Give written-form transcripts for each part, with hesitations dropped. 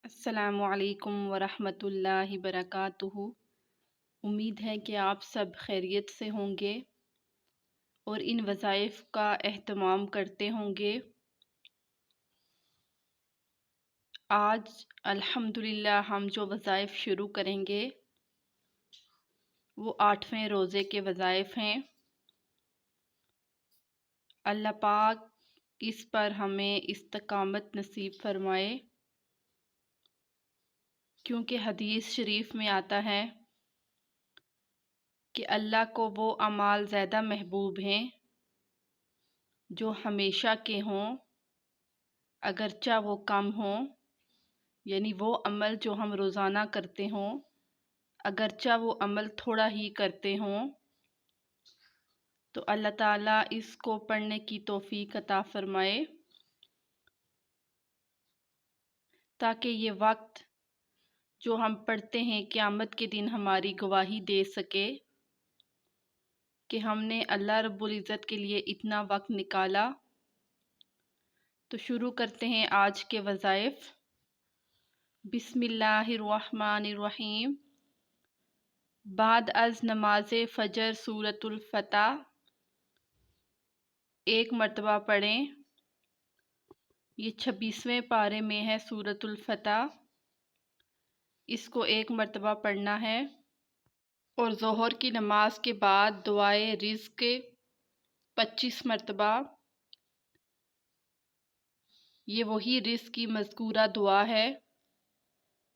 السلام علیکم ورحمۃ اللہ وبرکاتہ۔ امید ہے کہ آپ سب خیریت سے ہوں گے اور ان وظائف کا اہتمام کرتے ہوں گے۔ آج الحمدللہ ہم جو وظائف شروع کریں گے وہ 8ویں روزے کے وظائف ہیں۔ اللہ پاک اس پر ہمیں استقامت نصیب فرمائے، کیونکہ حدیث شریف میں آتا ہے کہ اللہ کو وہ اعمال زیادہ محبوب ہیں جو ہمیشہ کے ہوں، اگرچہ وہ کم ہوں، یعنی وہ عمل جو ہم روزانہ کرتے ہوں اگرچہ وہ عمل تھوڑا ہی کرتے ہوں، تو اللہ تعالیٰ اس کو پڑھنے کی توفیق عطا فرمائے تاکہ یہ وقت جو ہم پڑھتے ہیں قیامت کے دن ہماری گواہی دے سکے کہ ہم نے اللہ رب العزت کے لیے اتنا وقت نکالا۔ تو شروع کرتے ہیں آج کے وظائف۔ بسم اللہ الرحمن الرحیم۔ بعد از نماز فجر سورۃ الفتح 1 مرتبہ پڑھیں۔ یہ 26ویں پارے میں ہے سورۃ الفتح، اس کو 1 مرتبہ پڑھنا ہے۔ اور ظہر کی نماز کے بعد دعائے رزق 25 مرتبہ، یہ وہی رزق کی مذکورہ دعا ہے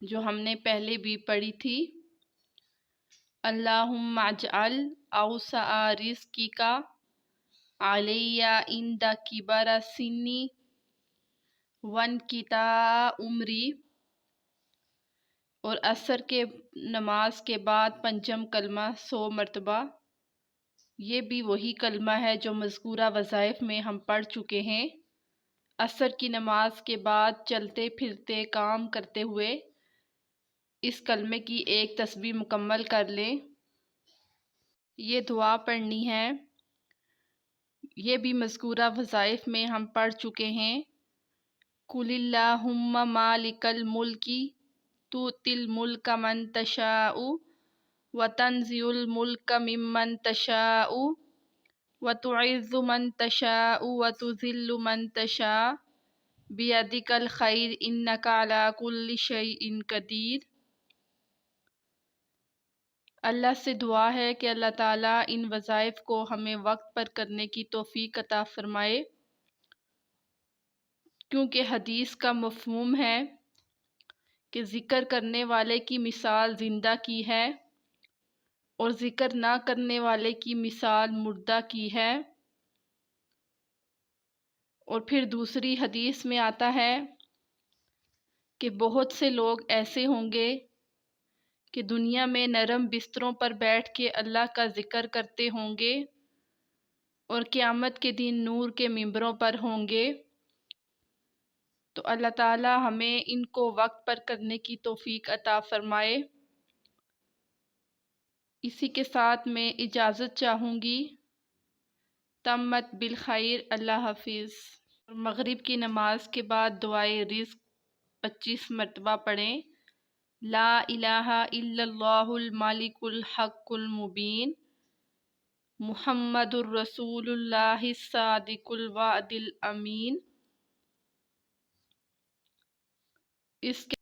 جو ہم نے پہلے بھی پڑھی تھی۔ اللہم اجعل اوسع رزقک علی عند کبر سنی وانقطاع عمری۔ اور عصر کے نماز کے بعد پنجم کلمہ 100 مرتبہ، یہ بھی وہی کلمہ ہے جو مذکورہ وظائف میں ہم پڑھ چکے ہیں۔ عصر کی نماز کے بعد چلتے پھرتے کام کرتے ہوئے اس کلمے کی ایک تسبیح مکمل کر لیں۔ یہ دعا پڑھنی ہے، یہ بھی مذکورہ وظائف میں ہم پڑھ چکے ہیں۔ قل اللہم مالک الملک تؤتی الملک من تشاء وتنزع الملک ممن تشاء وتعز من تشاء وتذل من تشاء بیدک الخیر انک علی کل شیء قدیر۔ اللہ سے دعا ہے کہ اللہ تعالیٰ ان وظائف کو ہمیں وقت پر کرنے کی توفیق عطا فرمائے، کیونکہ حدیث کا مفہوم ہے کہ ذکر کرنے والے کی مثال زندہ کی ہے اور ذکر نہ کرنے والے کی مثال مردہ کی ہے۔ اور پھر دوسری حدیث میں آتا ہے کہ بہت سے لوگ ایسے ہوں گے کہ دنیا میں نرم بستروں پر بیٹھ کے اللہ کا ذکر کرتے ہوں گے اور قیامت کے دن نور کے ممبروں پر ہوں گے۔ تو اللہ تعالیٰ ہمیں ان کو وقت پر کرنے کی توفیق عطا فرمائے۔ اسی کے ساتھ میں اجازت چاہوں گی۔ تمت بالخیر، اللہ حافظ۔ مغرب کی نماز کے بعد دعائے رزق 25 مرتبہ پڑھیں۔ لا الہ الا اللہ الملک الحق المبین، محمد الرسول اللہ الصادق الوعد الامین۔ اس کے